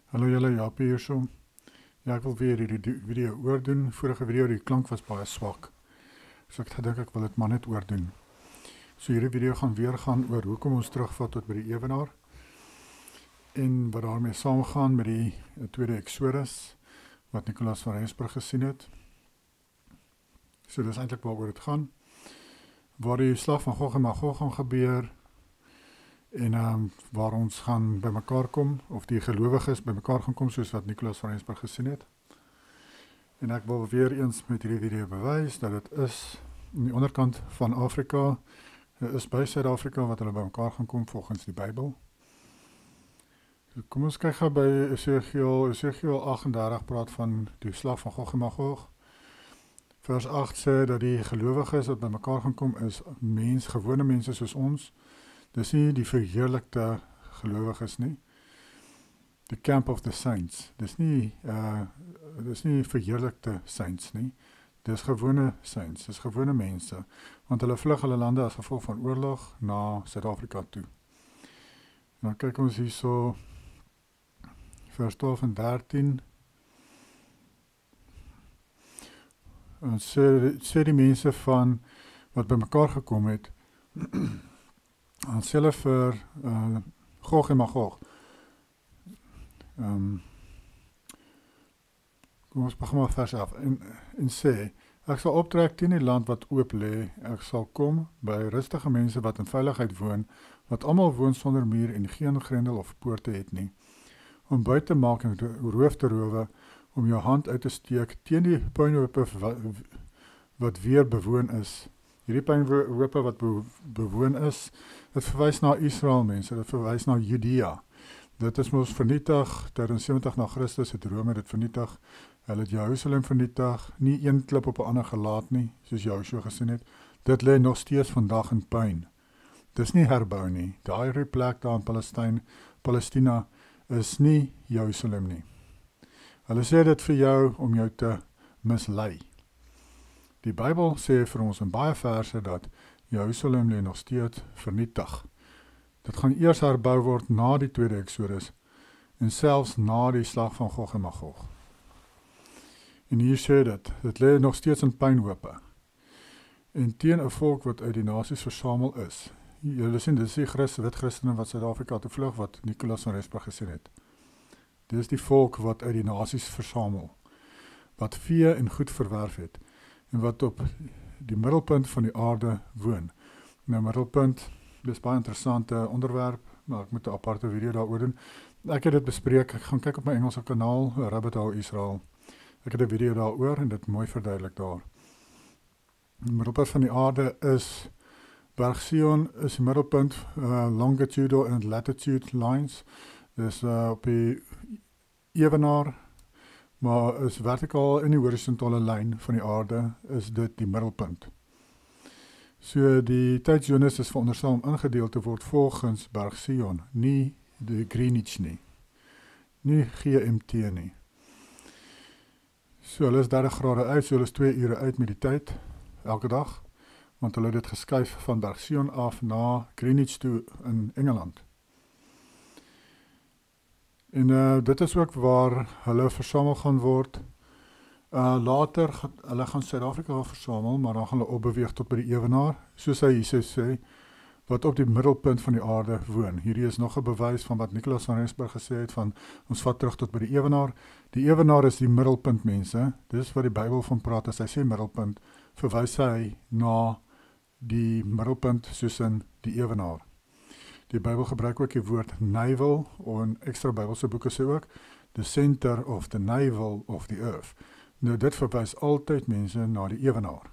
Hallo julle, Japie hierso. Ja, ek wil weer hierdie video oordoen. Vorige video, die klank was baie swak. So ek gedink ek wil dit maar net oordoen. So hierdie video gaan weer gaan oor hoekom ons terugvat tot by die ewenaar. En wat daarmee saamgaan met die tweede Exodus, wat Nicolaas van Rensburg gesien het. So dis eintlik waaroor dit gaan. Waar die slag van Gog en Magog gaan gebeur, en waar ons gaan by mekaar kom, of die gelowiges by mekaar gaan kom, soos wat Nicolaas van Rensburg gesien het. En ek wil weer eens met hierdie video bewys, dat het is aan die onderkant van Afrika, het is by Suid-Afrika, wat hulle by mekaar gaan kom, volgens die Bybel. So kom ons kyk gou by Esegiel 38 praat van die slag van Gog en Magog. Vers 8 sê dat die gelowiges wat by mekaar gaan kom, is gewone mense soos ons. Dis nie die verheerlikte gelowiges nie. The camp of the saints. Dis nie verheerlikte saints nie. Dis gewone saints, dis gewone mense. Want hulle vlug hulle lande as gevolg van oorlog na Suid-Afrika toe. En dan kyk ons hierso vers 12 en 13. En sê die mense van wat by mekaar gekom het, en sê hulle vir Gog en Magog. Kom ons begin maar vers af. En sê, ek sal optrek teen die land wat oop lê, ek sal kom by rustige mense wat in veiligheid woon, wat almal woon sonder muur en geen grendel of poorte het nie, om buit te maak en roof te rowe, om jou hand uit te steek teen die puinhope wat weer bewoon is. Hierdie puinhope wat bewoon is, dit verwys na Israel mense, dit verwys na Judea. Dit is mos vernietig, tydens 70 na Christus het Rome dit vernietig, hulle het Jerusalem vernietig, nie een klip op 'n ander gelaat nie, soos Joshua gesien het. Dit lê nog steeds vandag in puin. Dis nie herbou nie. Daai plek daar in Palestina is nie Jerusalem nie. Hulle sê dit vir jou om jou te mislei. Die Bybel sê vir ons in baie verse dat Jerusalem lê nog steeds vernietig. Dit gaan eers herbou word na die tweede Exodus en selfs na die slag van Gog en Magog. En hier sê dit lê nog steeds in puinhope. En teen 'n volk wat uit die nasies versamel is. Julle sien, dit is die wit Christene wat Suid-Afrika toe vlug, wat Nicolaas van Rensburg gesien het. Dit is die volk wat uit die nasies versamel, wat vee en goed verwerf het, en wat op die middelpunt van die aarde woon. Nou, middelpunt, dit is baie interessante onderwerp, maar ek moet 'n aparte video daaroor doen. Ek het dit bespreek, ek gaan kyk op my Engelse kanaal, Rabbit Hole Israel. Ek het 'n video daaroor en dit mooi verduidelik daar. Die middelpunt van die aarde is, Berg Sion is die middelpunt, longitude en latitude lines, dus op die ewenaar, maar is vertikaal in die horisontale lyn van die aarde, is dit die middelpunt. So die tydzones is veronderstel om ingedeel te word volgens Berg Sion, nie die Greenwich nie GMT nie. So hulle is 30 grade uit, so hulle is 2 ure uit met die tyd, elke dag, want hulle het dit geskuif van Berg Sion af na Greenwich toe in Engeland. En dit is ook waar hulle versamel gaan word. Later, hulle gaan Suid-Afrika versamel, maar dan gaan hulle opbeweeg tot by die ewenaar, soos hy Jesus sê, wat op die middelpunt van die aarde woon. Hierdie is nog 'n bewys van wat Nicolaas van Rensburg gesê het, van ons vat terug tot by die ewenaar. Die ewenaar is die middelpunt, mense. Dis wat die Bybel van praat, as hy sê middelpunt, verwys hy na die middelpunt soos in die ewenaar. Die Bybel gebruik ook die woord navel, en ekstra Bybelse boeke sê ook, the center of the navel of the earth. Nou dit verwys altyd mense na die ewenaar.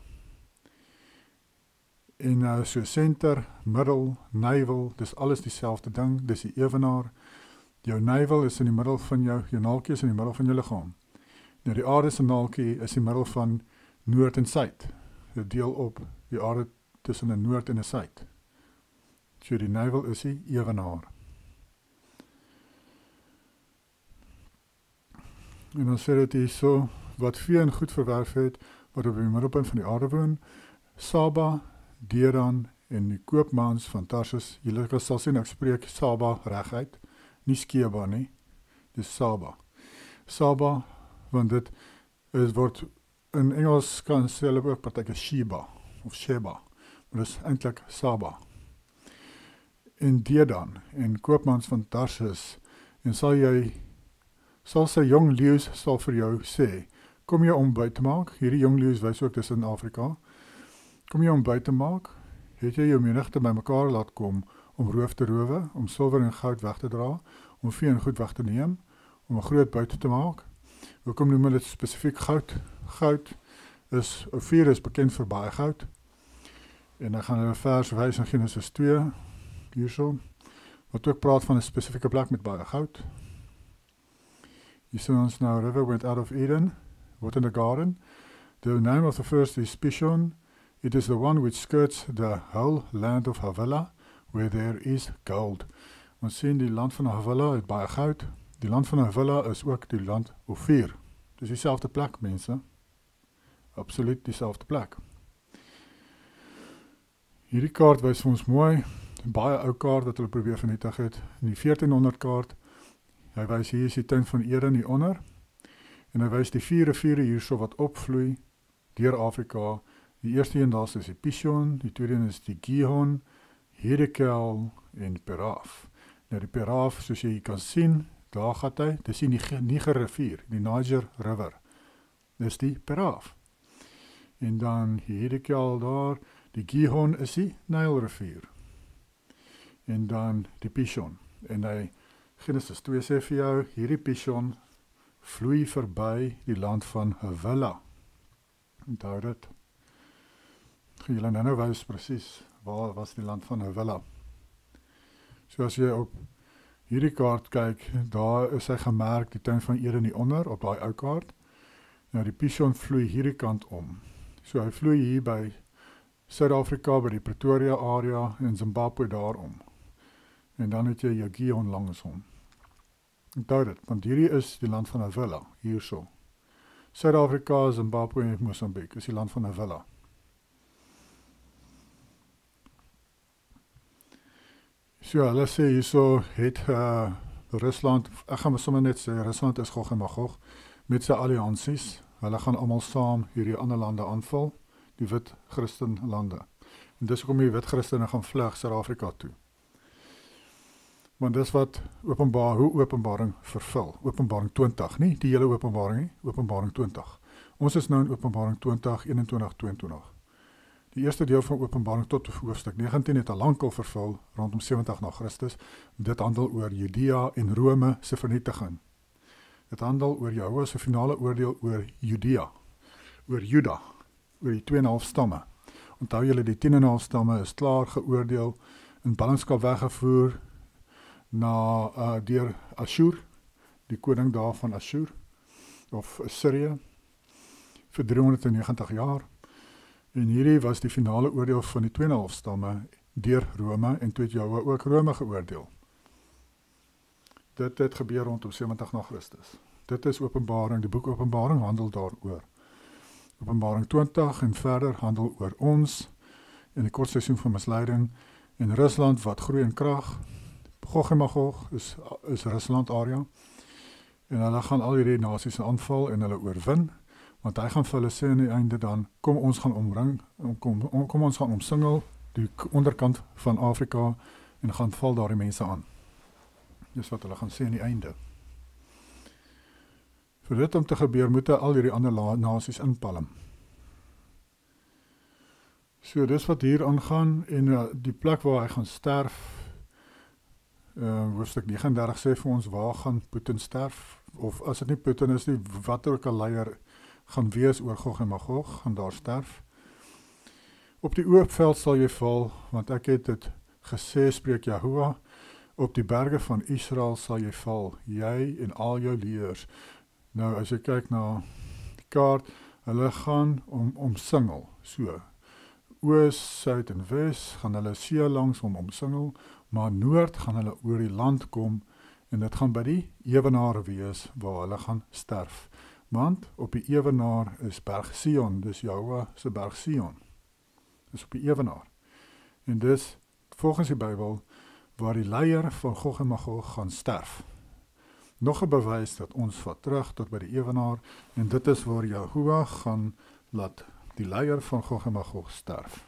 En so center, middel, navel, dis alles dieselfde ding, dis die ewenaar. Jou navel is in die middel van jou naaltjie is in die middel van jou liggaam. Nou die aarde se naaltjie is die middel van noord en suid. Dit deel op die aarde tussen 'n noord en 'n suid. So die navel is die ewenaar. En dan sê dit hier so, wat vee en goed verwerf het, wat op die middelpunt van die aarde woon, Saba, Dedan en die koopmans van Tarsus. Julle sal sien, ek spreek Saba reguit, nie Skeba nie. dis Saba. Saba, want dit word in Engels kan sê hulle ook partykeer Sheba of Sheba, maar dis eintlik Saba. En Dedan en koopmans van Tarsus, en sal sy jong leeu's sal vir jou sê, kom jy om by te maak, hierdie jong leeu's wys ook dis in Afrika, kom jy om by te maak, het jy jou menigte by mekaar laat kom, om roof te rowe, om silwer en goud weg te dra, om vee en goed weg te neem, om 'n groot buite te maak. Hoekom noem hulle dit spesifiek goud? Goud is, Ofir is bekend vir baie goud, en dan gaan hulle vers wys in Genesis 2, hierso, wat ook praat van 'n spesifieke plek met baie goud. Hier sien ons nou, river went out of Eden, what in the garden. The name of the first is Pishon. It is the one which skirts the whole land of Havilah, where there is gold. Ons sien die land van Havilah het baie goud. Die land van Havilah is ook die land Ofir. Dis dieselfde plek, mense. Absoluut dieselfde plek. Hierdie kaart wys vir ons mooi, baie ou kaart wat hulle probeer vernietig het. In die 1400 kaart, hy wys hier is die tuin van Eden hieronder, en hy wys die 4 riviere hierso wat opvloei deur Afrika. Die eerste een daar is die Pishon, die tweede een is die Gihon, Hiddekel en Peraf. Nou die Peraf, soos jy kan sien, daar gaat hy, dis die Niger rivier, die Niger River. Dis die Peraf. En dan Hiddekel daar, die Gihon is die Nile rivier. En dan die Pishon. En hy, Genesis 2 sê vir jou, hierdie Pishon vloei verby die land van Havilah. Onthou dit. Gaan julle nou wys presies, waar was die land van Havilah? So as jy op hierdie kaart kyk, daar is hy gemerk, die tuin van Eden hieronder, op daai ou kaart. Nou die Pishon vloei hierdie kant om. So hy vloei hier by Suid-Afrika, by die Pretoria area, en Zimbabwe daarom. En dan het jy jou Gihon langs hom. Onthou dit, want hierdie is die land van Havilah, hierso. Suid-Afrika, Zimbabwe en Mosambik is die land van Havilah. So, hulle sê hierso het Rusland, ek gaan sommer net sê, Rusland is Gog en Magog, met sy alliansies, hulle gaan almal saam hierdie ander lande aanval, die wit Christen lande. En dis hoekom die wit Christene gaan vlug Suid-Afrika toe. Want dis wat hoe Openbaring vervul. Openbaring 20, nie die hele Openbaring nie, Openbaring 20. Ons is nou in Openbaring 20, 21, 22. Die eerste deel van Openbaring tot hoofstuk 19 het al lankal vervul, rondom 70 na Christus. Dit handel oor Judea en Rome se vernietiging. Dit handel oor Jehovah se finale oordeel oor Judea, oor Juda, oor die 2,5 stamme. Onthou julle, die 10,5 stamme is klaar geoordeel, in ballingskap weggevoer, deur Ashur, die koning daar van Ashur, of Syrië, vir 390 jaar. En hierdie was die finale oordeel van die 2,5 stamme, deur Rome, en toe het Jehovah ook Rome geoordeel. Dit het gebeur rondom 70 na Christus. Dit is Openbaring, die boek Openbaring handel daaroor. Openbaring 20 en verder handel oor ons, en die kort seisoen van misleiding, en Rusland wat groei in krag. Gog en Magog is Rusland area, en hulle gaan al hierdie nasies aanval en hulle oorwin, want hy gaan vir hulle sê in die einde dan, kom ons gaan omring, kom ons gaan omsingel die onderkant van Afrika, en gaan val daar die mense aan. Dis wat hulle gaan sê in die einde. Vir dit om te gebeur, moet al hierdie ander nasies inpalm. So, dis wat hier aangaan, en die plek waar hy gaan sterf, hoofstuk 39 sê vir ons, waar gaan Putin sterf? Of as dit nie Putin is nie, wat ook 'n leier gaan wees oor Gog en Magog, gaan daar sterf. Op die oop veld sal jy val, want ek het dit gesê, spreek Jahoua, op die berge van Israel sal jy val, jy en al jou leers. Nou, as jy kyk na die kaart, hulle gaan omsingel, so. Oos, suid en wes gaan hulle see langs omsingel, maar noord gaan hulle oor die land kom, en dit gaan by die ewenaar wees, waar hulle gaan sterf. Want op die ewenaar is berg Sion, dis Jehovah se berg Sion. Dis op die ewenaar. En dis, volgens die Bybel, waar die leier van Gog en Magog gaan sterf. nog 'n bewys dat ons vat terug tot by die ewenaar, en dit is waar Jahoua gaan laat die leier van Gog en Magog sterf.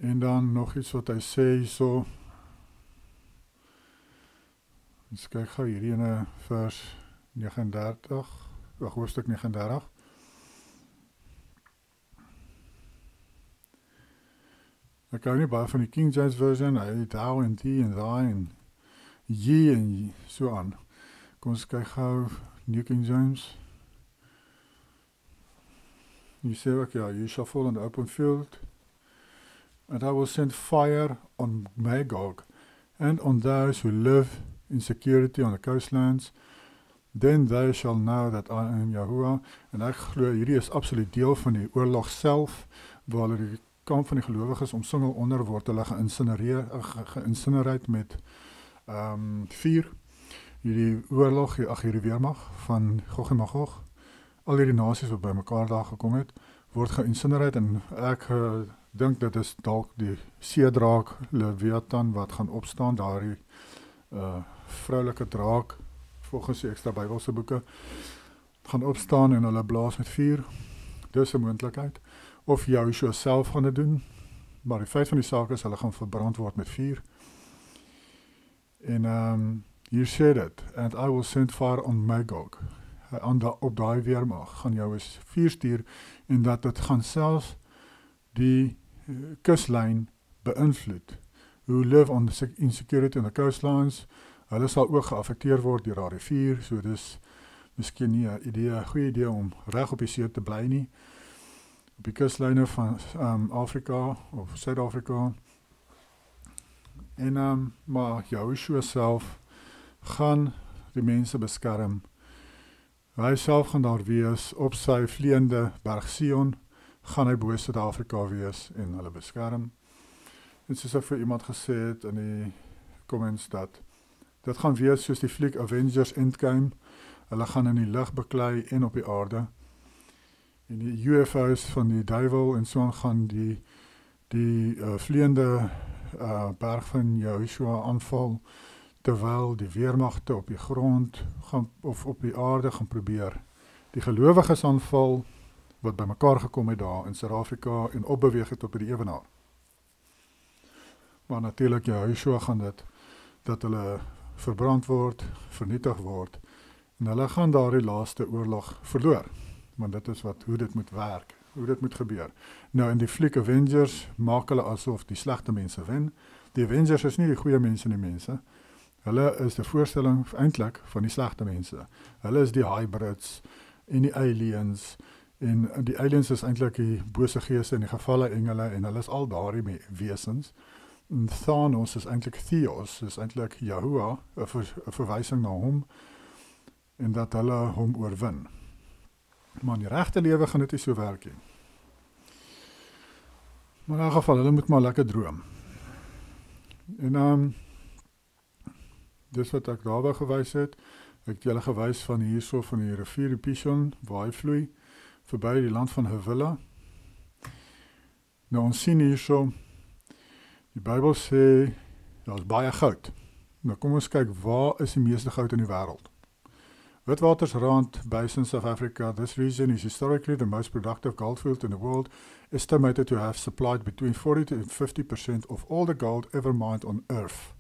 En dan nog iets wat hy sê so. Ons kyk gou hierdie ene vers 39, hoofstuk 39. Ek hou nie baie van die King James version, hy het thou en thee en thy en ye en so aan. Kom ons kyk gou New King James. Jy sê ook, ja, you shall fall on the open field, and I will send fire on Magog, and on those who live in security on the coastlands, then they shall know that I am Yahuwah. En ek glo, hierdie is absoluut deel van die oorlog self, waar hulle die kamp van die gelowiges omsingel onder word, hulle geïncinereerd met vuur. Hierdie oorlog, hierdie weermag van Gog en Magog, al hierdie nasies wat by mekaar daar gekom het, word geïncinereerd, en ek dink dit is dalk die seedraak Leviathan wat gaan opstaan, daardie vroulike draak, volgens die ekstra Bybelse boeke, gaan opstaan en hulle blaas met vuur. Dis 'n moontlikheid. Of Joshua self gaan dit doen, maar die feit van die saak is, hulle gaan verbrand word met vuur. En hier sê dit, and I will send fire on Magog. Op daai weermag gaan jou eens vuur stuur, en dat dit gaan selfs die kuslyn beïnvloed. Who live on the insecurity on the coastlines, hulle sal ook geaffekteer word deur daardie vuur, so dis miskien nie 'n goeie idee om reg op die see te bly nie, op die kuslyne van Afrika of Suid-Afrika. En maar Joshua self gaan die mense beskerm. Hy self gaan daar wees op sy vleiende berg Sion, gaan hy bo Suid-Afrika wees en hulle beskerm. En soos ek vir iemand gesê het in die comments, dat dit gaan wees soos die fliek Avengers Endgame. Hulle gaan in die lug beklei en op die aarde. En die UFO's van die duiwel en so gaan die vleiende berg van Joshua aanval, terwyl die weermagte op die grond gaan, of op die aarde gaan probeer die gelowiges aanval wat by mekaar gekom het daar in Suid-Afrika en opbeweeg het op die ewenaar. Maar natuurlik Joshua gaan dit, dat hulle verbrand word, vernietig word, en hulle gaan daar die laaste oorlog verloor. Want dit is hoe dit moet werk, hoe dit moet gebeur. Nou in die fliek Avengers maak hulle asof die slegte mense wen. Die Avengers is nie die goeie mense nie mense. Hulle is die voorstelling eintlik van die slegte mense. Hulle is die hybrids en die aliens, en die aliens is eintlik die bose geeste en die gevalle engele, en hulle is al daardie wesens. En Thanos is eintlik Theos, is eintlik Yahuwah, 'n verwysing na hom, en dat hulle hom oorwin. Maar in die regte lewe gaan dit nie so werk nie. Maar in elk geval, hulle moet maar lekker droom. En dis wat ek daarby gewys het. Ek het julle gewys van hierso van die rivier die Pishon, waar hy vloei, verby die land van Havilah. Nou ons sien hierso, die Bybel sê, daar is baie goud. Nou kom ons kyk, waar is die meeste goud in die wêreld? Witwatersrand Basin, South Africa. This region is historically the most productive gold field in the world, estimated to have supplied between 40 to 50% of all the gold ever mined on Earth.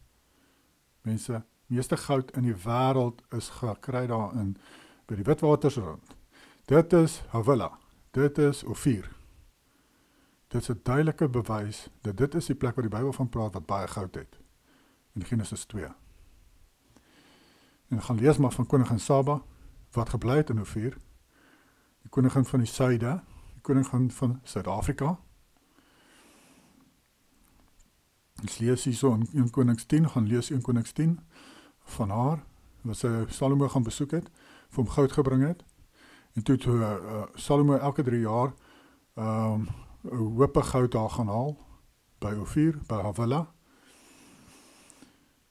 Mense, meeste goud in die wêreld is gekry daarin by die Witwatersrand. Dit is Havilah. Dit is Ophir. Dit is 'n duidelike bewys dat dit is die plek waar die Bybel van praat wat baie goud het. In Genesis 2. En gaan lees maar van koningin Saba, wat gebly het in Ophir, die koningin van die suide, die koningin van Suid-Afrika. Ons lees hierso in 1 Konings 10, gaan lees 1 Konings 10, van haar, wat sy Salomo gaan besoek het, vir hom goud gebring het, en toe Salomo elke 3 jaar, 'n hoope goud daar gaan haal, by Ophir, by Havilah.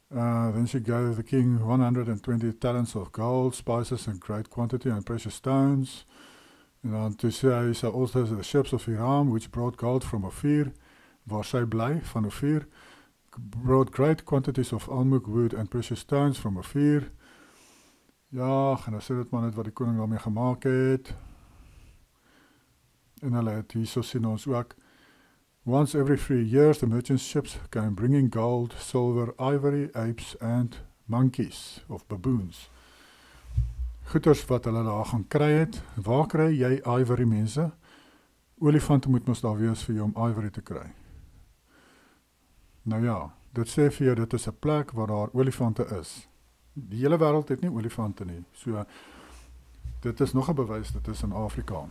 Then she gave the king 120 talents of gold, spices and great quantity and precious stones. En dan toe sê hy, so also the ships of Hiram, which brought gold from Ophir, waar sy bly, van Ophir, brought great quantities of almug wood and precious stones from Ophir. Ja, en dan sê dit maar net wat die koning daarmee gemaak het. En hulle het hierso sien ons ook, once every 3 years the merchant ships came bringing gold, silver, ivory, apes and monkeys of baboons. Goeders wat hulle daar gaan kry het. Waar kry jy ivory, mense? Olifante moet mos daar wees vir jou om ivory te kry. Nou ja, dit sê vir jou, dit is 'n plek waar daar olifante is. Die hele wêreld het nie olifante nie. So, dit is nog 'n bewys, dit is in Afrika.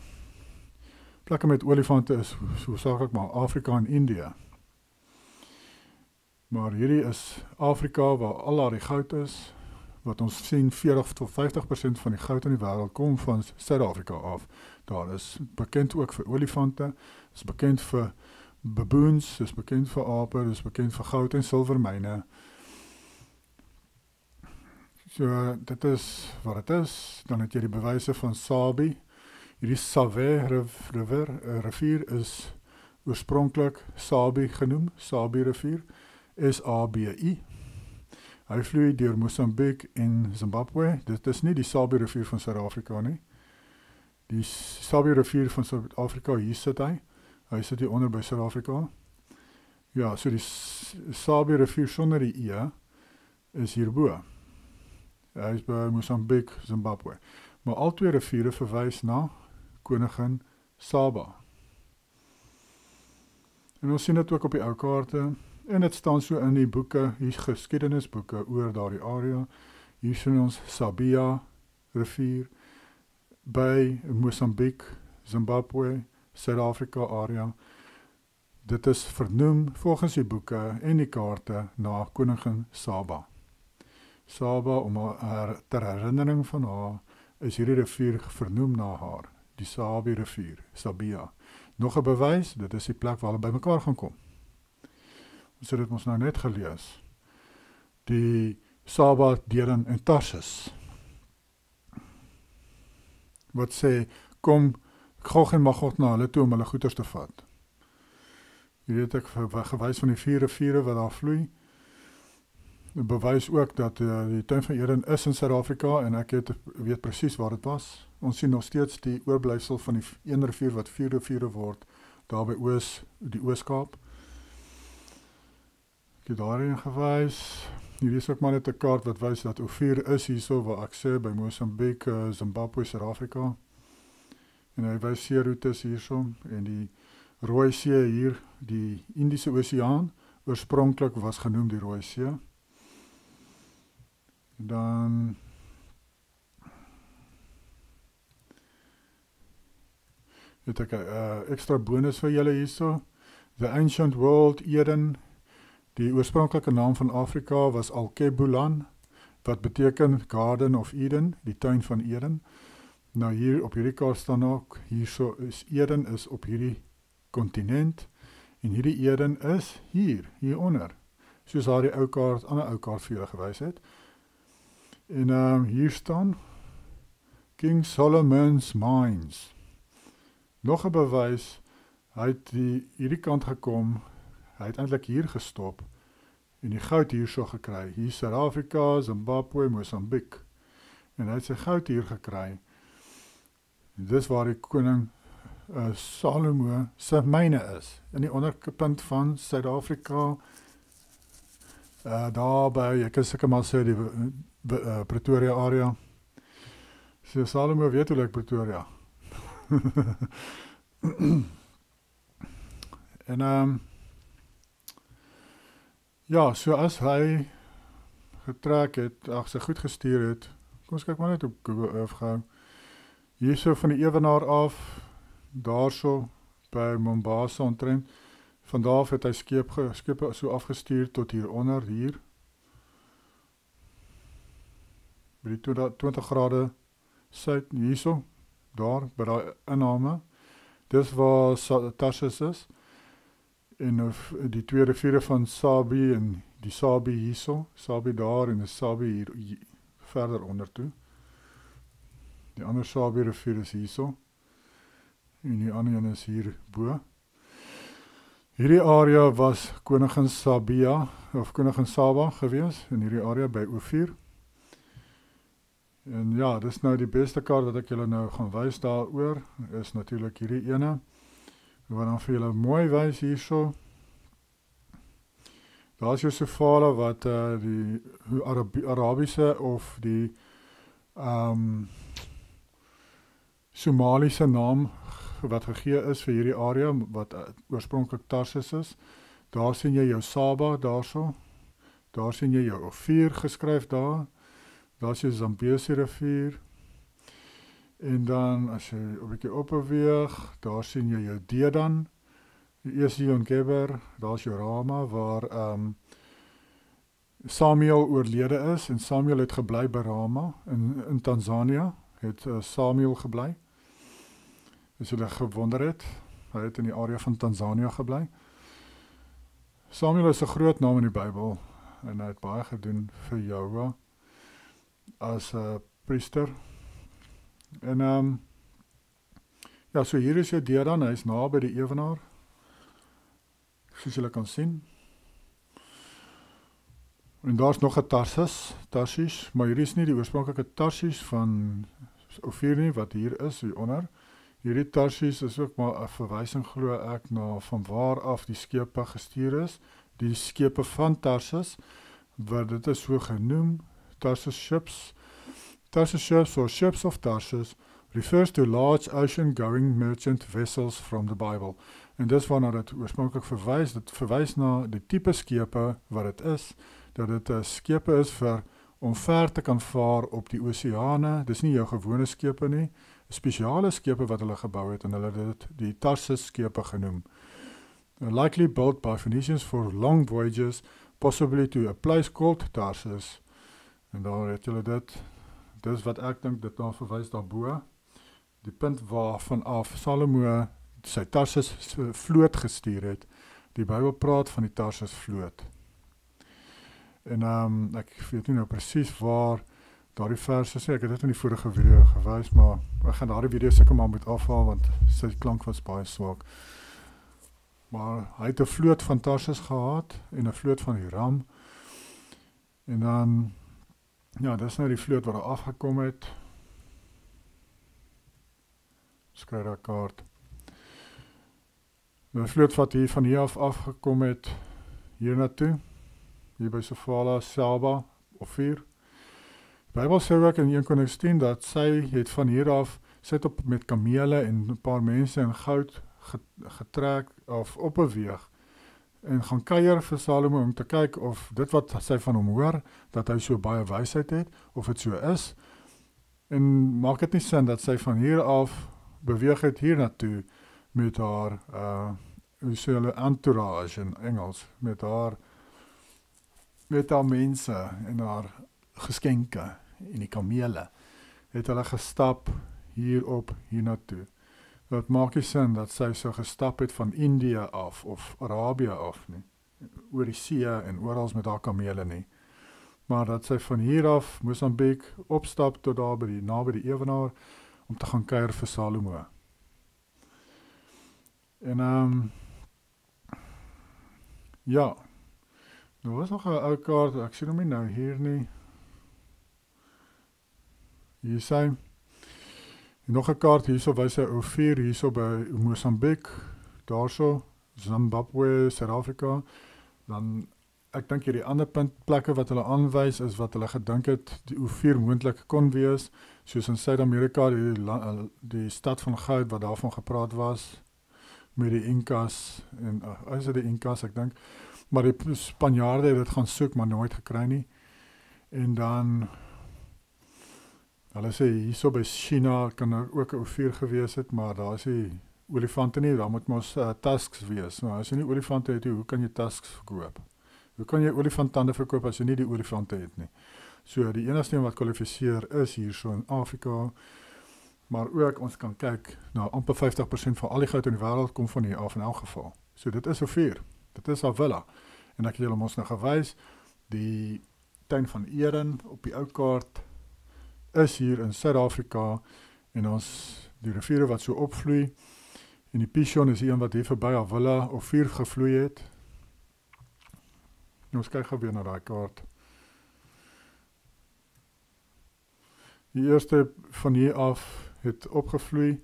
Plekke met olifante is, so sag ek maar, Afrika en Indië. Maar hierdie is Afrika waar al die goud is, wat ons sien 40 tot 50% van die goud in die wêreld kom van Suid-Afrika af. Daar is bekend ook vir olifante, is bekend vir baboons, is bekend vir ape, is bekend vir goud en silvermyne. So, dit is wat het is. Dan het jy die bewyse van Sabi. Hierdie Save rivier is oorspronklik Sabi genoem, Sabi rivier, S-A-B-I. Hy vloei deur Mosambik en Zimbabwe. Dit is nie die Sabi rivier van Suid-Afrika nie. Die Sabi rivier van Suid-Afrika, hier sit hy. Hy sit hier onder by Suid-Afrika. Ja, so die Sabi rivier sonder die E is hierbo. Hy is by Mosambik, Zimbabwe. Maar al twee riviere verwys na koningin Saba. En ons sien dit ook op die ou kaarte. En dit staan so in die boeke, hier geskiedenisboeke oor daardie area. Hier sien ons Sabia rivier by Mosambik, Zimbabwe, Suid-Afrika area. Dit is vernoem volgens die boeke en die kaarte na koningin Saba. Saba, om haar ter herinnering van haar, is hierdie rivier vernoem na haar. Die Sabi rivier, Sabia. Nog 'n bewys, dit is die plek waar hulle by mekaar gaan kom. Ons het dit ons nou net gelees. Die Saba, Dedan en Tarsus. Wat sê, kom Gog en Magog na hulle toe om hulle goeders te vat. Hier het ek gewys van die 4 riviere wat daar vloei. Dit bewys ook dat die tuin van Eden is in Suid-Afrika en ek weet presies waar dit was. Ons sien nog steeds die oorblyfsel van die 1 rivier wat 4 riviere word, daar by die Oos-Kaap. Ek het daarin gewys. Hier is ook maar net 'n kaart wat wys dat Ophir is hierso waar ek sê by Mosambik, Zimbabwe, Suid-Afrika. En hy wys seeroutes hierso en die Rooi See hier, die Indiese Oseaan, oorspronklik was genoem die Rooi See. Dan het ek 'n extra bonus vir julle hierso. The Ancient World Eden, die oorspronklike naam van Afrika was Alkebulan, wat beteken Garden of Eden, die tuin van Eden. Nou hier op hierdie kaart staan ook, hierso is Eden is op hierdie kontinent, en hierdie Eden is hieronder, soos daar die ander ou kaart vir julle gewys het. En hier staan King Solomon's Mines. Nog 'n bewys, hy het hierdie kant gekom, hy het eintlik hier gestop en die goud hierso gekry. Hier Suid-Afrika, Zimbabwe, Mosambik. En hy het sy goud hier gekry. En dis waar die koning Salomo se myne is, in die onderpunt van Suid-Afrika, daar by, ek kan seker maar sê die Pretoria area. So Salomo weet hoe lyk Pretoria. En ja, so as hy getrek het, sy goed gestuur het, kom ons kyk maar net op Google Earth gou. Hierso van die Ewenaar af, daarso by Mombasa omtrent, vandaar het hy skepe so afgestuur tot hieronder, hier. By die 20 grade suid, hierso, daar, by die inname. Dis waar Tarsus is. En die 2 riviere van Sabi en die Sabi hierso, Sabi daar en die Sabi hier verder onder toe. Die ander Sabi rivier is hierso. En die ander een is hier bo. Hierdie area was koningin Sabia, of koningin Saba gewees, in hierdie area by Ophir. En ja, dis nou die beste kaart wat ek julle nou gaan wys daaroor, is natuurlik hierdie ene, wat dan vir julle mooi wys hierso. Daar is Josefala wat die Arabiese of die Somaliese naam wat gegee is vir hierdie area, wat oorspronklik Tarsus is. Daar sien jy jou Saba daarso. Daar sien jy jou Ophir geskryf daar. Daar is jou Zambezi rivier. En dan as jy 'n bietjie opbeweeg, daar sien jy jou Dedan, die Esion Geber, daar is jou Rama waar Samuel oorlede is en Samuel het gebly by Rama in Tanzania, het Samuel gebly. As julle gewonder het, hy het in die area van Tanzania gebly. Samuel is 'n groot naam in die Bybel en hy het baie gedoen vir Jahwe as 'n priester. En ja, so hier is jou Dedan, hy is naby die ewenaar, soos julle kan sien. En daar is nog 'n Tarsis, maar hier is nie die oorspronklike Tarsis van Ophir nie, wat hier is, hieronder. Hierdie Tarsis is ook maar 'n verwysing, glo ek, na van waar af die skepe gestuur is. Die skepe van Tarsus, wat dit is so genoem, Tarsus ships. Tarsus ships or ships of Tarsus refers to large ocean-going merchant vessels from the Bible. En dis waarna dit oorspronklik verwys. Dit verwys na die tipe skepe wat dit is, dat dit skepe is vir om ver te kan vaar op die oseane. Dis nie jou gewone skepe nie, spesiale skepe wat hulle gebou het en hulle dit die Tarsus skepe genoem. Likely built by Phoenicians for long voyages, possibly to a place called Tarsus. En daar het julle dit, dis wat ek dink dit dan verwys daarbo. Die punt waar vanaf Salomo sy Tarsus vloot gestuur het. Die Bybel praat van die Tarsus vloot. En ek weet nie nou presies waar daardie vers is, ek het dit in die vorige video gewys, maar ek gaan daardie video seker maar moet afhaal, want sy klank was baie swak. Maar hy het 'n vloot van Tarsus gehad, en 'n vloot van Hiram. En dan, ja, dis nou die vloot wat daar afgekom het. Skryf daar kaart. Die vloot wat hier van hier af afgekom het, hier naartoe, hier by Sofala, Saba, Ophir. Die Bybel sê ook in 1 Konings 10 dat sy het van hier af, sy het op met kamele en 'n paar mense in goud getrek of opbeweeg en gaan kuier vir Salomo om te kyk of dit wat sy van hom hoor, dat hy so baie wysheid het, of dit so is. En maak dit nie sin dat sy van hier af beweeg het hier naartoe met haar, hoe sê hulle, entourage in Engels, met haar mense en haar geskenke en die kamele, het hulle gestap hier naartoe. Dat maak nie sin dat sy so gestap het van Indië af of Arabië af nie, oor die see en orals met haar kamele nie. Maar dat sy van hier af Mosambik opstap tot daar naby die ewenaar om te gaan kuier vir Salomo. En ja, nou was nog 'n ou kaart, ek sien hom nie nou hier nie. Hier sy. Nog 'n kaart hierso wys hy Ophir hierso by Mosambik, daarso, Zimbabwe, Suid-Afrika. Dan ek dink hierdie ander plekke wat hulle aanwys is wat hulle gedink het die Ophir moontlik kon wees, soos in Suid-Amerika die stad van goud wat daarvan gepraat was met die Incas en is dit die Incas ek dink, maar die Spanjaarde het dit gaan soek maar nooit gekry nie. En dan hulle sê hierso by China kan ook 'n Ophir gewees het, maar daar is die olifante nie, daar moet mos tusks wees. Maar as jy nie olifante het, hoe kan jy tusks verkoop? Hoe kan jy olifanttande verkoop as jy nie die olifante het nie? So die enigste een wat kwalifiseer is hierso in Afrika, maar ook ons kan kyk na amper 50% van al die goud in die wêreld kom van hier af in elk geval. So dit is Ophir, dit is Avila. En ek het julle mos nou gewys, die tuin van Eden op die ou kaart is hier in Suid-Afrika en ons die riviere wat so opvloei En die Pishon is die een wat hier verby Havilah of Ophir gevloei het. Nou, ons kyk gou weer na daai kaart. Die eerste van hier af het opgevloei,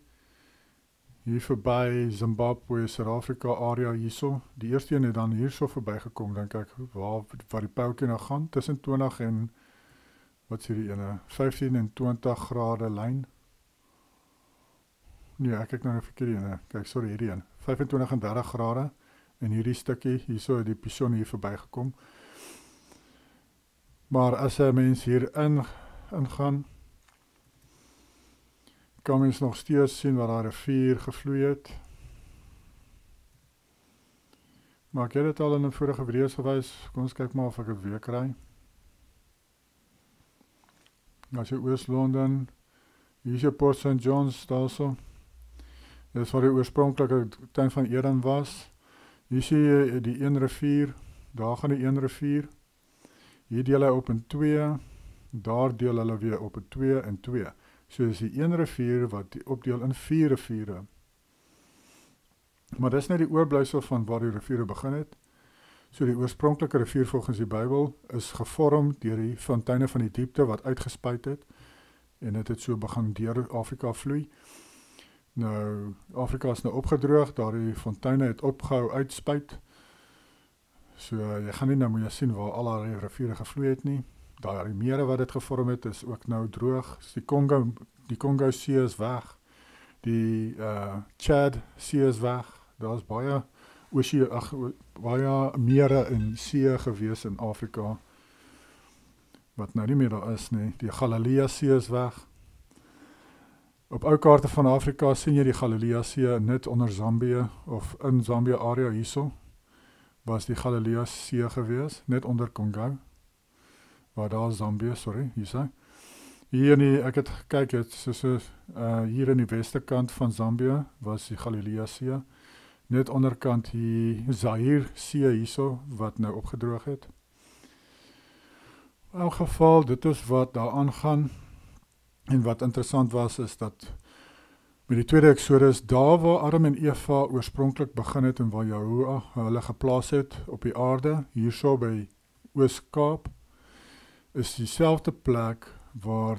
hier verby Zimbabwe, Suid-Afrika area hierso. Die eerste een het dan hierso verby gekom, dink ek, waar die pyltjie nou gaan, tussen 20 en, wat is hierdie ene, 15 en 20 grade lyn. Nee, ek kyk nou die verkeerde ene, kyk, sorry, hierdie een, 25 en 30 grade, en hierdie stukkie, hierso het die Pishon hier verby gekom. Maar as 'n mens hier ingaan, kan mens nog steeds sien waar daar 'n rivier gevloei het. Maar ek het dit al in 'n vorige video's gewys, kom ons kyk maar of ek dit weer kry. As jy Oos-London, hier is jou Port St. John's, daarso. Dit is waar die oorspronklike tuin van Eden was. Hier sien jy die een rivier, daar gaan die een rivier. Hier deel hy op in 2, daar deel hulle weer op in 2 en 2. So is die een rivier wat die opdeel in 4 riviere. Maar dis net die oorblyfsel van waar die riviere begin het. So die oorspronklike rivier volgens die Bybel is gevorm deur die fonteine van die diepte wat uitgespuit het. En dit het so begin deur Afrika vloei. Nou, Afrika is nou opgedroog, daar die fonteine het opgehou uitspuit. So jy gaan nie nou moet jy sien waar al die riviere gevloei het nie. Daar die mere wat dit gevorm het is ook nou droog. Die Congo See is weg. Die Chad See is weg. Daar is baie baie mere en see gewees in Afrika wat nou nie meer daar is nie. Die Galilea See is weg. Op ou kaarte van Afrika sien jy die Galilea See net onder Zambië of in Zambië area hierso was die Galilea See gewees, net onder Congo. Waar daar Zambië, sorry, hierso. Hier in die, ek het gekyk, hier in die weste kant van Zambië was die Galilea See. Net onderkant die Zaire See hierso, wat nou opgedroog het. In elk geval, dit is wat daar aangaan. En wat interessant was, is dat met die tweede Exodus, daar waar Adam en Eva oorspronklik begin het en waar Jahoua hulle geplaas het op die aarde, hierso by Oos-Kaap, is dieselfde plek waar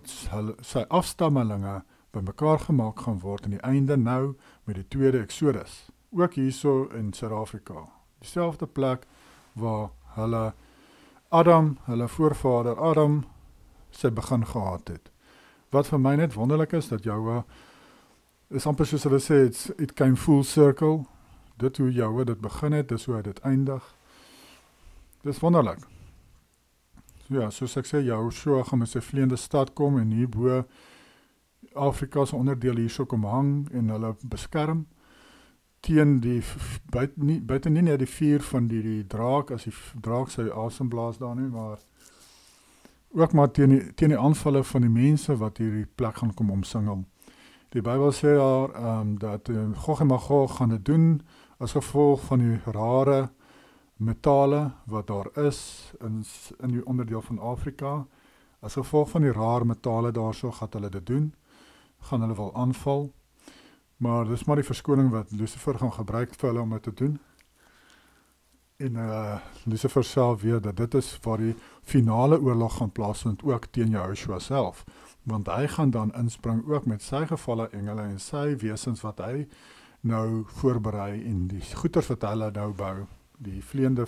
sy afstammelinge bymekaar gemaak gaan word in die einde nou met die tweede Exodus. Ook hierso in Suid-Afrika. Dieselfde plek waar hulle voorvader Adam, sy begin gehad het. Wat vir my net wonderlik is, dat Jahoua, is amper soos hulle sê, it came full circle. Dit hoe Jahoua dit begin het, dis hoe hy dit eindig. Dis wonderlik. Ja, soos ek sê, Joshua gaan met sy vleiende stad kom en hierbo Afrika se onderdeel hierso kom hang en hulle beskerm teen die, buiten nie net die vuur van die draak, as die draak sy asem blaas daar nie, maar ook maar teen die aanvalle van die mense wat hierdie plek gaan kom omsingel. Die Bybel sê daar dat Gog en Magog gaan dit doen as gevolg van die rare metale wat daar is in die onderdeel van Afrika. As gevolg van die rare metale daarso gaan hulle dit doen, gaan hulle wel aanval. Maar dis maar die verskoning wat Lucifer gaan gebruik vir hulle om dit te doen. En Lucifer self weet dat dit is waar die finale oorlog gaan plaasvind, ook teen Joshua self. Want hy gaan dan inspring ook met sy gevalle engele en sy wesens wat hy nou voorberei en die goeders wat hulle nou bou. Die vreemde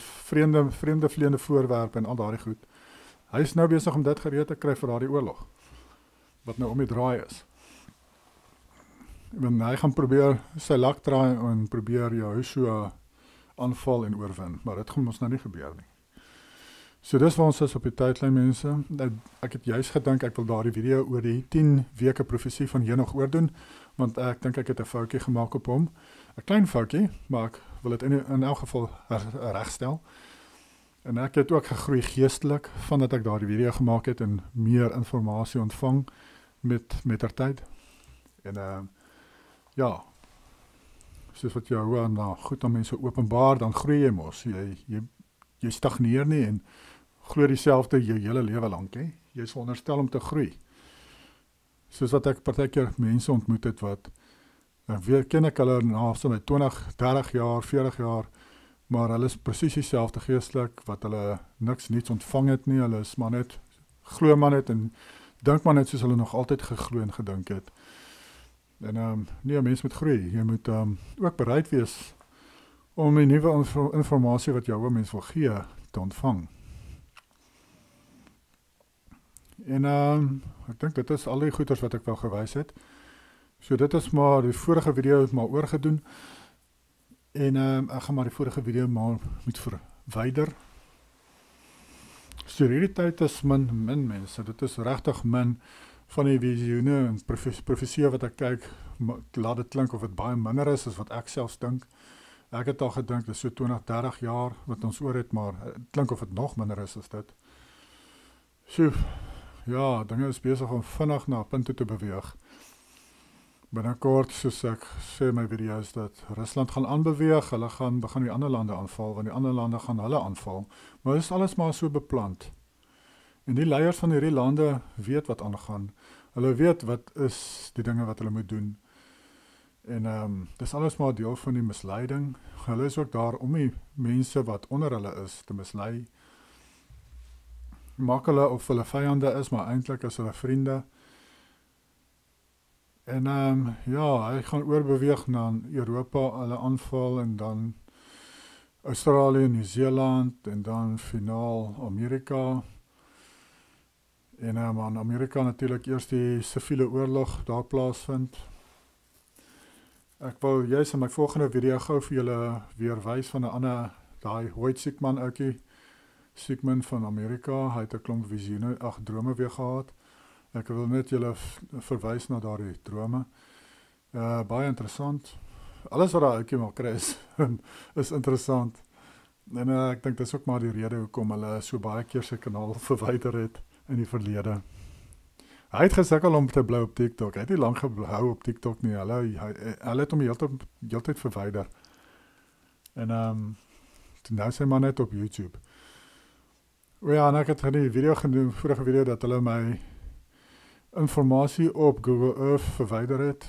vleende voorwerpe en al daardie goed. Hy is nou besig om dit gereed te kry vir daardie oorlog. Wat nou om die draai is. Want hy gaan probeer sy lak draai en probeer Joshua aanval en oorwin, maar dit gaan ons nou nie gebeur nie. So dis waar ons is op die tydlyn, mense. Ek het juist gedink, ek wil daardie video oor die 10 weke profesie van Henog oordoen, want ek dink ek het 'n foutjie gemaak op hom. 'n Klein foutjie, maar ek wil dit in elk geval regstel. En ek het ook gegroei geestelik, vandat ek daardie video gemaak het en meer inligting ontvang met der tyd. En ja, soos wat jou nou goed aan mense openbaar, dan groei jy mos. Jy stagneer nie en glo dieselfde jou hele lewe lank, hè? Jy is veronderstel om te groei. Soos wat ek partykeer mense ontmoet het wat ken ek hulle na so met 20, 30 jaar, 40 jaar, maar hulle is presies dieselfde geestelik, wat hulle niets ontvang het nie, hulle is maar net, glo maar net en dink maar net soos hulle nog altyd geglo en gedink het. En nee, 'n mens moet groei, jy moet ook bereid wees om die nuwe informasie wat jou mens wil gee, te ontvang. En ek dink dit is al die goeders wat ek wel gewys het. So dit is maar die vorige video maar oorgedoen. En ek gaan maar die vorige video maar moet verwyder. So hierdie tyd is min mense, dit is regtig min van die visioene en profesie wat ek kyk, laat dit klink of dit baie minder is as wat ek selfs dink. Ek het al gedink, dit is so 20, 30 jaar wat ons oor het, maar het klink of dit nog minder is as dit. So, ja, dinge is besig om vinnig na 'n punt toe te beweeg. Binnekort, soos ek sê in my video's, dat Rusland gaan aanbeweeg, hulle gaan begin die ander lande aanval, want die ander lande gaan hulle aanval. Maar dit is alles maar so beplant. En die leiers van hierdie lande weet wat aangaan. Hulle weet wat is die dinge wat hulle moet doen. En dis alles maar deel van die misleiding. Hulle is ook daar om die mense wat onder hulle is te mislei. Maak hulle of hulle vyande is, maar eintlik is hulle vriende. En ja, hy gaan oorbeweeg na Europa, hulle aanval, en dan Australië, Nieu-Seeland, en dan finaal Amerika. En in Amerika natuurlik eers die siviele oorlog daar plaasvind. Ek wil juist in my volgende video gou vir julle weer wys van 'n ander, daai Hoyt Siekman ouetjie, Siekman van Amerika. Hy het 'n klomp visioene, drome weer gehad. Ek wil net julle verwys na daardie drome. Baie interessant. Alles wat daai ouetjie maar kry is interessant. En ek dink dis ook maar die rede hoekom hulle so baie keer sy kanaal verwyder het in die verlede. Hy het gesukkel om te bly op TikTok. Hy het nie lank gehou op TikTok nie. Hulle het hom heeltyd verwyder. En nou is hy maar net op YouTube. Ja, en ek het in die video genoem, vorige video, dat hulle my informasie op Google Earth verwyder het.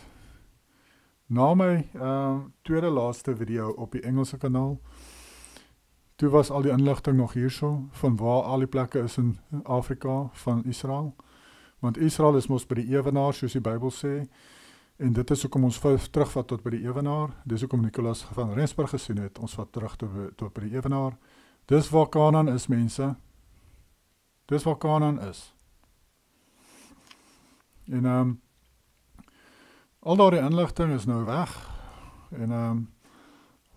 Na my tweede laaste video op die Engelse kanaal, toe was al die inligting nog hierso, van waar al die plekke is in Afrika, van Israel. Want Israel is mos by die ewenaar, soos die Bybel sê, en dit is hoekom ons terugvat tot by die ewenaar. Dis hoekom Nicolaas van Rensburg gesien het, ons vat terug tot by die ewenaar. Dis waar Kanaan is, mense. Dis waar Kanaan is. En al daardie inligting is nou weg. En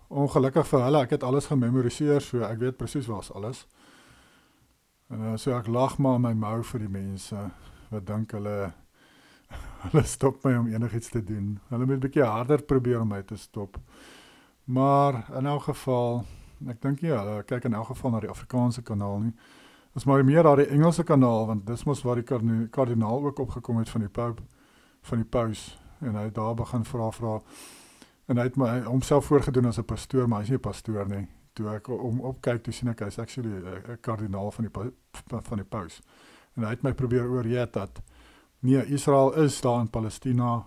ongelukkig vir hulle, ek het alles gememoriseer, so ek weet presies waar is alles. En so ek lag maar in my mou vir die mense wat dink hulle stop my om enigiets te doen. Hulle moet 'n bietjie harder probeer om my te stop. Maar in elk geval, ek dink nie, hulle kyk in elk geval na die Afrikaanse kanaal nie. Dis maar meer daar die Engelse kanaal, want dis mos waar die kardinaal ook opgekom het van die paus. En hy het daar begin vra. En hy het homself voorgedoen as 'n pastoor, maar hy is nie 'n pastoor nie. Toe ek om opkyk, toe sien ek, hy is actually 'n kardinaal van die paus. En hy het my probeer oorreed dat, nee, Israel is daar in Palestina.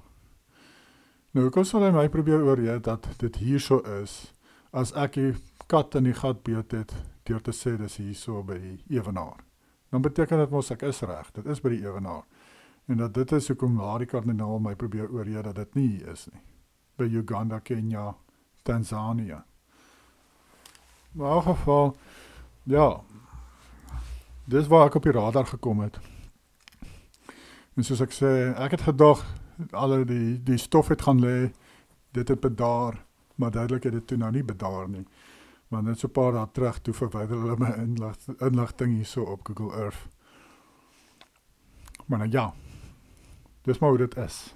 Nou, hoekom sal hy my probeer oorreed dat dit hierso is, as ek die kat in die gat beet het, deur te sê, dis hierso by die ewenaar. Dan beteken dit mos ek is reg, dit is by die ewenaar. En dat dit is hoekom die kardinaal my probeer oorreed dat dit nie hier is nie. By Uganda, Kenia, Tanzania. Maar in elk geval, ja, dis waar ek op die radar gekom het. En soos ek sê, ek het gedag, alle die stof het gaan lê, dit het bedaar, maar duidelik het dit toe nou nie bedaar nie. Maar net so 'n paar dae terug, toe verwyder hulle my inligting hierso op Google Earth. Maar nou ja, dis maar hoe dit is.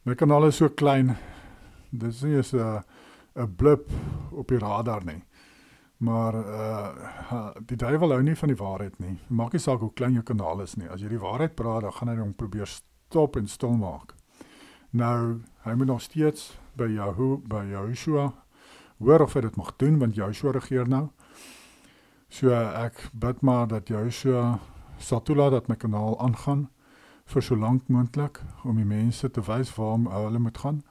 My kanaal is so klein, dit is nie eens 'n blip op die radar nie. Maar die duiwel hou nie van die waarheid nie. Maak nie saak hoe klein jou kanaal is nie. As jy die waarheid praat, dan gaan hy hom probeer stop en stil maak. Nou, hy moet nog steeds by Joshua hoor of hy dit mag doen, want Joshua regeer nou. So ek bid maar dat Joshua sal toelaat dat my kanaal aangaan vir so lank moontlik, om die mense te wys waarom hulle moet gaan.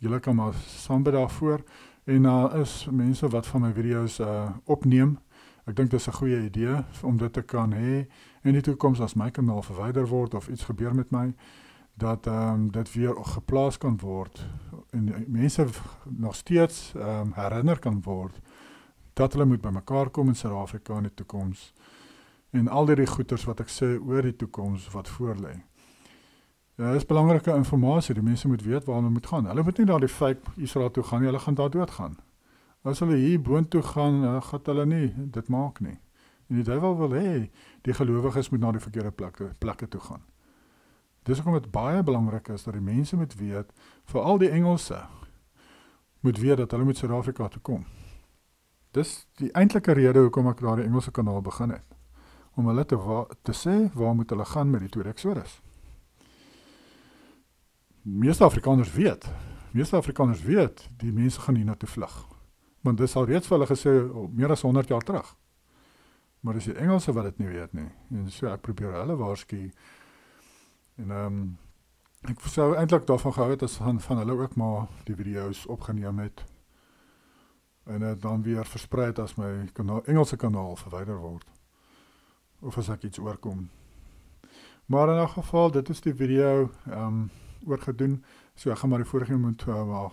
julle kan maar saambid daarvoor. En is mense wat van my video's opneem. Ek dink dit is 'n goeie idee om dit te kan hê in die toekoms as my kanaal verwyder word of iets gebeur met my, dat dit weer geplaas kan word en mense nog steeds herinner kan word dat hulle moet bymekaar kom in Suid-Afrika in die toekoms en al die goeters wat ek sê oor die toekoms wat voorlê. Ja, dit is belangrike inligting, die mense moet weet waar hulle moet gaan. Hulle moet nie na die fake Israel toe gaan nie, hulle gaan daar doodgaan. As hulle hier boontoe gaan, gaan hulle nie dit maak nie. En die duiwel wil hê die gelowiges moet na die verkeerde plekke toe gaan. Dis hoekom dit baie belangrik is dat die mense moet weet, veral die Engelse, moet weet dat hulle moet Suid-Afrika toe kom. Dis die eintlike rede hoekom ek daar die Engelse kanaal begin het. Om hulle te sê waar moet hulle gaan met die tweede Exodus. Meeste Afrikaners weet, die mense gaan hier na toe vlug. Want dit is al reeds vir hulle gesê, meer as 100 jaar terug. Maar dis die Engelse wat dit nie weet nie. En so ek probeer hulle waarsku. En ek sou eintlik daarvan gehou het as van hulle ook maar die video's opgeneem het. En dit dan weer versprei het as my Engelse kanaal verwyder word. Of as ek iets oorkom. Maar in 'n geval, dit is die video oorgedoen. So ek gaan maar die vorige moet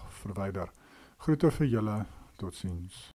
verwyder. Groete vir julle, totsiens.